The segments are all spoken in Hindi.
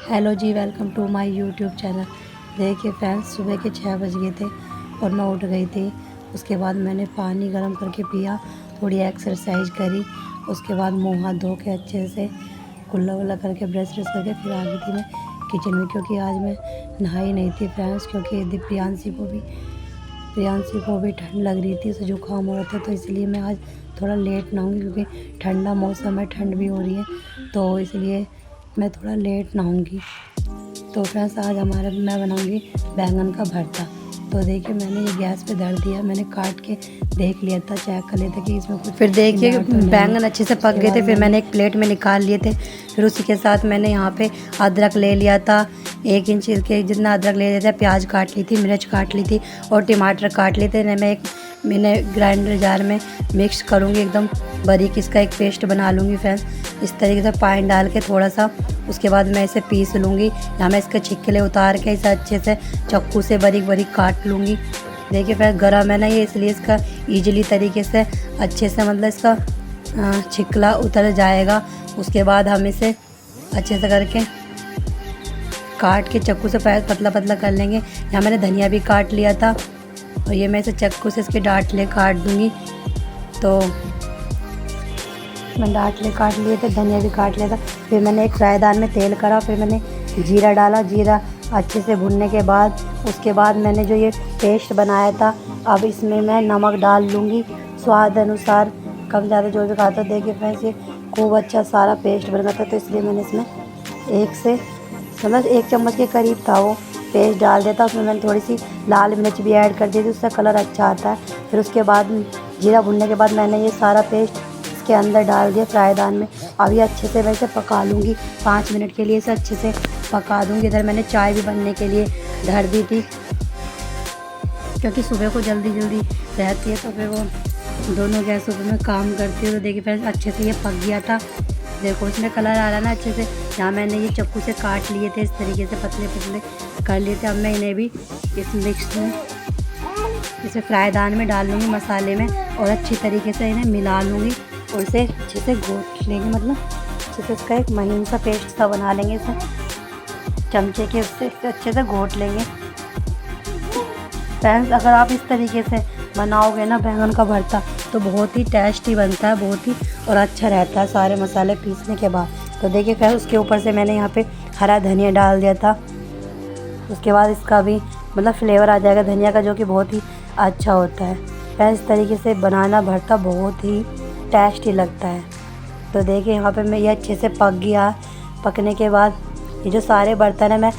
हेलो जी, welcome to my YouTube channel. देखिए फ्रेंड्स, सुबह के 6 बज गए थे और मैं उठ गई थी। उसके बाद मैंने पानी गर्म करके पिया, थोड़ी एक्सरसाइज करी। उसके बाद मुंह हाथ धो के अच्छे से कुल्ला वुल्ला करके ब्रश करके फिर आ गई थी मैं किचन में, क्योंकि आज मैं नहाई नहीं थी फ्रेंड्स। क्योंकि प्रियांशी को भी ठंड लग रही थी, उसे जुकाम हो रहा था, तो इसलिए मैं आज थोड़ा लेट नहाऊंगी। क्योंकि ठंडा मौसम है, ठंड भी हो रही है, तो इसलिए मैं थोड़ा लेट नहाऊंगी। तो फ्रेंड्स, आज मैं बनाऊंगी बैंगन का भरता। तो देखिए, मैंने ये गैस पे धर दिया। मैंने काट के देख लिया था, चेक कर लिया था कि इसमें कुछ, फिर देखिए बैंगन अच्छे से पक गए थे। फिर मैंने एक प्लेट में निकाल लिए थे। फिर उसी के साथ मैंने यहाँ पे अदरक ले लिया था, 1 इंच के जितना अदरक ले लिया था। प्याज काट ली थी, मिर्च काट ली थी और टमाटर काट लिए थे। मैंने ग्राइंडर जार में मिक्स करूँगी, एकदम बारीक इसका एक पेस्ट बना लूँगी फ्रेंड्स। इस तरीके से पानी डाल के थोड़ा सा, उसके बाद मैं इसे पीस लूँगी। यहाँ मैं इसके छिलके उतार के इसे अच्छे से चाकू से बारीक बारीक काट लूँगी। देखिए फिर गरम है ना ये, इसलिए इसका ईजिली तरीके से अच्छे से मतलब इसका छिकला उतर जाएगा। उसके बाद हम इसे अच्छे से करके काट के चाकू से पतला पतला कर लेंगे। यहाँ मैंने धनिया भी काट लिया था और ये मैं इसे चाकू से इसके डांटले काट दूँगी। तो मैं डांटले काट लिए थे, धनिया भी काट लिया था। फिर मैंने एक फ्राईदान में तेल करा, फिर मैंने जीरा डाला। जीरा अच्छे से भुनने के बाद उसके बाद मैंने जो ये पेस्ट बनाया था, अब इसमें मैं नमक डाल लूँगी स्वाद अनुसार, कम ज़्यादा जो भी खाता। देखिए फ्रेंड्स, ये खूब अच्छा सारा पेस्ट बन गया था, तो इसलिए मैंने इसमें 1 चम्मच के करीब था वो पेस्ट डाल दिया था। उसमें मैंने थोड़ी सी लाल मिर्च भी ऐड कर दी थी, उससे कलर अच्छा आता है। फिर उसके बाद जीरा भुनने के बाद मैंने ये सारा पेस्ट के अंदर डाल दिया फ्राईदान में। अब ये अच्छे से वैसे पका लूँगी 5 मिनट के लिए, इसे अच्छे से पका दूँगी। इधर मैंने चाय भी बनने के लिए धर दी थी, क्योंकि सुबह को जल्दी रहती है, तो फिर वो दोनों गैसों पर मैं काम करती हूँ। तो देखिए फ्रेंड्स, अच्छे से ये पक गया था। देखो इसमें कलर आ रहा है ना अच्छे से। यहाँ मैंने ये चाकू से काट लिए थे, इस तरीके से पतले पतले कर लिए थे। अब मैं इन्हें भी इस मिक्स में इसे फ्राईदान में डाल लूँगी मसाले में, और अच्छी तरीके से इन्हें मिला लूँगी और इसे अच्छे से घोट लेंगे। मतलब अच्छे से इसका एक महीन सा पेस्ट सा बना लेंगे। इसे चमचे के उससे अच्छे से घोट लेंगे। फ्रेंड्स, अगर आप इस तरीके से बनाओगे ना बैंगन का भरता, तो बहुत ही टेस्टी बनता है, बहुत ही और अच्छा रहता है सारे मसाले पीसने के बाद। तो देखिए फ्रेंड्स, उसके ऊपर से मैंने यहाँ पे हरा धनिया डाल दिया था। उसके बाद इसका भी मतलब फ्लेवर आ जाएगा धनिया का, जो कि बहुत ही अच्छा होता है। फ्रेंड्स, इस तरीके से बनाना भरता बहुत ही टेस्टी लगता है। तो देखिए यहाँ पे मैं ये अच्छे से पक गया। पकने के बाद ये जो सारे बर्तन है, मैं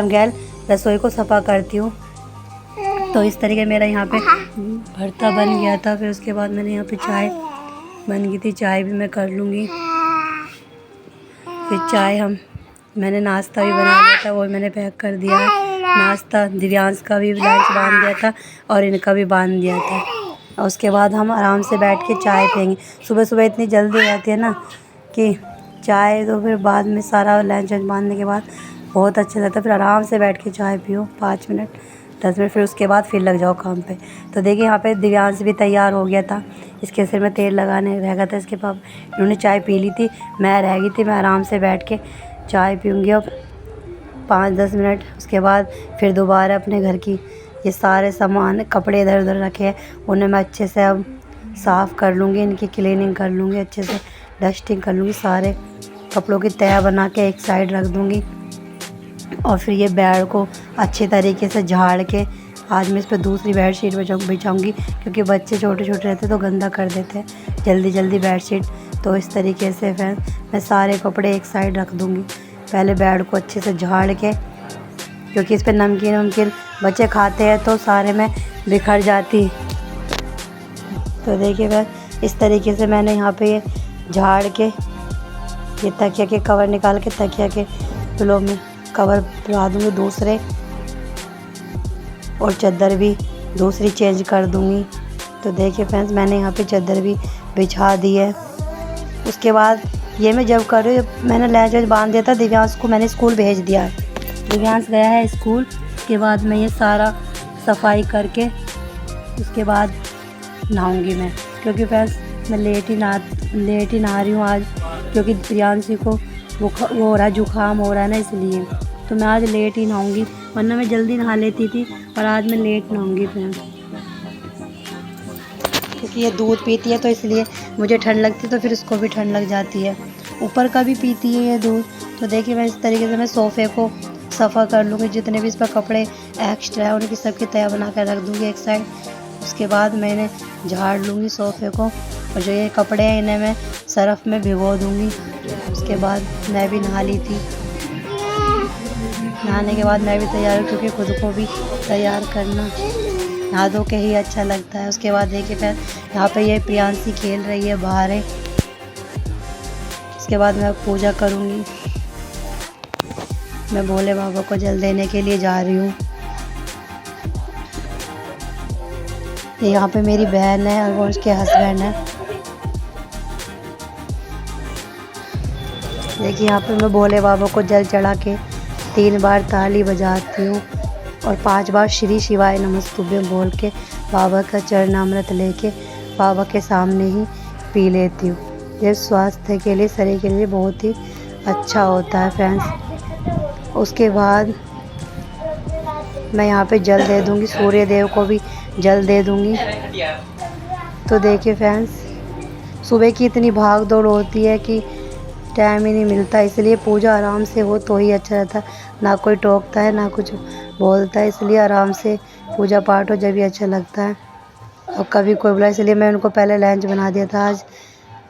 गैल रसोई को सफ़ा करती हूँ। तो इस तरीके मेरा यहाँ पे भरता बन गया था। फिर उसके बाद मैंने यहाँ पे चाय बन गई थी, चाय भी मैं कर लूँगी। फिर मैंने नाश्ता भी बना लिया था, वो मैंने पैक कर दिया है। नाश्ता दिव्यांश का भी लंच बांध दिया था और इनका भी बांध दिया था। और उसके बाद हम आराम से बैठ के चाय पियेंगे। सुबह सुबह इतनी जल्दी हो जाती है ना कि चाय, तो फिर बाद में सारा लंच बांधने के बाद बहुत अच्छा लगता है। फिर आराम से बैठ के चाय पियो 5 मिनट 10 मिनट, फिर उसके बाद फिर लग जाओ काम पे। तो देखिए यहाँ पे दिव्यांश भी तैयार हो गया था। इसके सिर में तेल लगाने रह गया था इसके पाप। इन्होंने चाय पी ली थी, मैं रह गई थी। मैं आराम से बैठ के चाय पीऊँगी अब 5-10 मिनट। उसके बाद फिर दोबारा अपने घर की ये सारे सामान, कपड़े इधर उधर रखे हैं, उन्हें मैं अच्छे से अब साफ़ कर लूँगी। इनकी क्लीनिंग कर लूँगी, अच्छे से डस्टिंग कर लूँगी। सारे कपड़ों की तह बना के एक साइड रख दूँगी। और फिर ये बेड को अच्छे तरीके से झाड़ के आज मैं इस पर दूसरी बेडशीट बिछाऊँगी, क्योंकि बच्चे छोटे छोटे रहते तो गंदा कर देते हैं जल्दी बेडशीट। तो इस तरीके से फिर मैं सारे कपड़े एक साइड रख दूँगी। पहले बेड को अच्छे से झाड़ के, क्योंकि इस पर नमकीन बच्चे खाते हैं, तो सारे में बिखर जाती। तो देखिए वह इस तरीके से मैंने यहाँ पे ये झाड़ के ये तकिया के कवर निकाल के तकिया के पिलो में कवर लगा दूँगी दूसरे, और चादर भी दूसरी चेंज कर दूँगी। तो देखिए फ्रेंड्स, मैंने यहाँ पे चादर भी बिछा दी है। उसके बाद ये मैं जब कर रही हूँ, मैंने लंच बांध दिया था। दिव्यांश को मैंने स्कूल भेज दिया है, दिव्यांश गया है स्कूल। उसके बाद मैं ये सारा सफाई करके उसके बाद नहाऊंगी मैं, क्योंकि फ्रेंड्स मैं लेट ही नहा रही हूँ आज, क्योंकि प्रियांशी को वो हो रहा है, जुकाम हो रहा है ना, इसलिए तो मैं आज लेट ही नहाऊंगी, वरना मैं जल्दी नहा लेती थी और आज मैं लेट नहाऊंगी फ्रेंड्स, क्योंकि ये दूध पीती है तो इसलिए मुझे ठंड लगती है तो फिर उसको भी ठंड लग जाती है। ऊपर का भी पीती है ये दूध। तो देखिए मैं इस तरीके से मैं सोफ़े को सफ़ा कर लूँगी, जितने भी इस पर कपड़े एक्स्ट्रा है उनकी सबकी तय बना कर रख दूँगी एक साइड। उसके बाद मैंने झाड़ लूँगी सोफ़े को, और जो ये कपड़े हैं इन्हें मैं सर्फ़ में भिगो दूँगी। उसके बाद मैं भी नहा ली थी। नहाने के बाद मैं भी तैयार हूँ, क्योंकि खुद को भी तैयार करना नहा धो के ही अच्छा लगता है। उसके बाद देखिए फिर यहाँ पे ये प्रियांशी खेल रही है बाहर है। उसके बाद मैं पूजा करूँगी। मैं भोले बाबा को जल देने के लिए जा रही हूँ। ये यहाँ पे मेरी बहन है और वो उसके हस्बैंड है। देखिए यहाँ पे मैं भोले बाबा को जल चढ़ा के 3 बार ताली बजाती हूँ और 5 बार श्री शिवाय नमस्तुभ्यम बोल के बाबा का चरणामृत लेके बाबा के सामने ही पी लेती हूँ। ये स्वास्थ्य के लिए, शरीर के लिए बहुत ही अच्छा होता है फ्रेंड्स। उसके बाद मैं यहाँ पे जल दे दूँगी, सूर्य देव को भी जल दे दूँगी। तो देखिए फ्रेंड्स, सुबह की इतनी भाग दौड़ होती है कि टाइम ही नहीं मिलता, इसलिए पूजा आराम से हो तो ही अच्छा रहता है। ना कोई टोकता है ना कुछ बोलता है, इसलिए आराम से पूजा पाठ हो जब भी अच्छा लगता है। और कभी कोई बोला, इसलिए मैं उनको पहले लंच बना दिया था आज।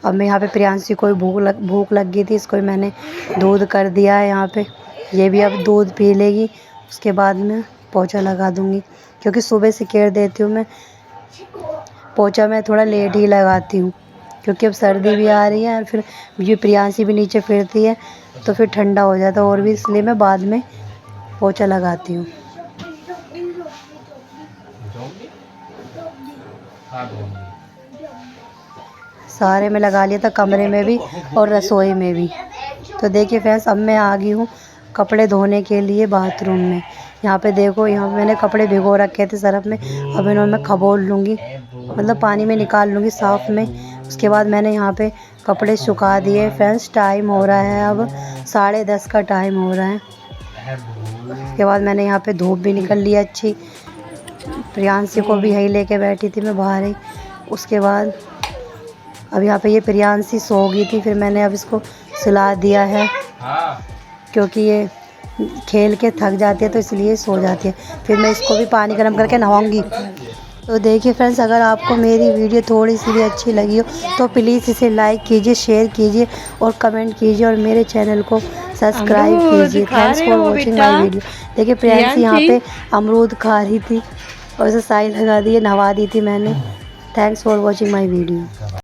अब मैं यहाँ पे प्रियांशी को भूख लग गई थी, इसको मैंने दूध कर दिया है यहाँ पे। ये भी अब दूध पी लेगी। उसके बाद मैं पोछा लगा दूँगी, क्योंकि सुबह से केयर देती हूँ मैं। पोछा मैं थोड़ा लेट ही लगाती हूँ, क्योंकि अब सर्दी भी आ रही है और फिर ये प्रियांशी भी नीचे फिरती है तो फिर ठंडा हो जाता है और भी, इसलिए मैं बाद में पोछा लगाती हूँ। सारे में लगा लिया था, कमरे में भी और रसोई में भी। तो देखिए फ्रेंड्स, अब मैं आ गई हूँ कपड़े धोने के लिए बाथरूम में। यहाँ पे देखो, यहाँ पे मैंने कपड़े भिगो रखे थे सर्फ में। अब इन्हों मैं खबोल लूँगी, मतलब पानी में निकाल लूँगी साफ़ में। उसके बाद मैंने यहाँ पे कपड़े सुखा दिए फ्रेंड्स। टाइम हो रहा है अब 10:30 का टाइम हो रहा है। उसके बाद मैंने यहाँ पे धूप भी निकल ली अच्छी। प्रियांशी को भी यहीं लेके बैठी थी मैं बाहर ही। उसके बाद अब यहाँ पे ये प्रियांशी सो गई थी, फिर मैंने अब इसको सुला दिया है, क्योंकि ये खेल के थक जाती है तो इसलिए सो जाती है। फिर मैं इसको भी पानी गर्म करके नहाऊंगी। तो देखिए फ्रेंड्स, अगर आपको मेरी वीडियो थोड़ी सी भी अच्छी लगी हो तो प्लीज़ इसे लाइक कीजिए, शेयर कीजिए और कमेंट कीजिए, और मेरे चैनल को सब्सक्राइब कीजिए। Thanks for watching my video. देखिए प्रियांशी यहाँ पे अमरूद खा रही थी और उसे साई लगा दी, नहवा दी थी मैंने। Thanks for watching my video.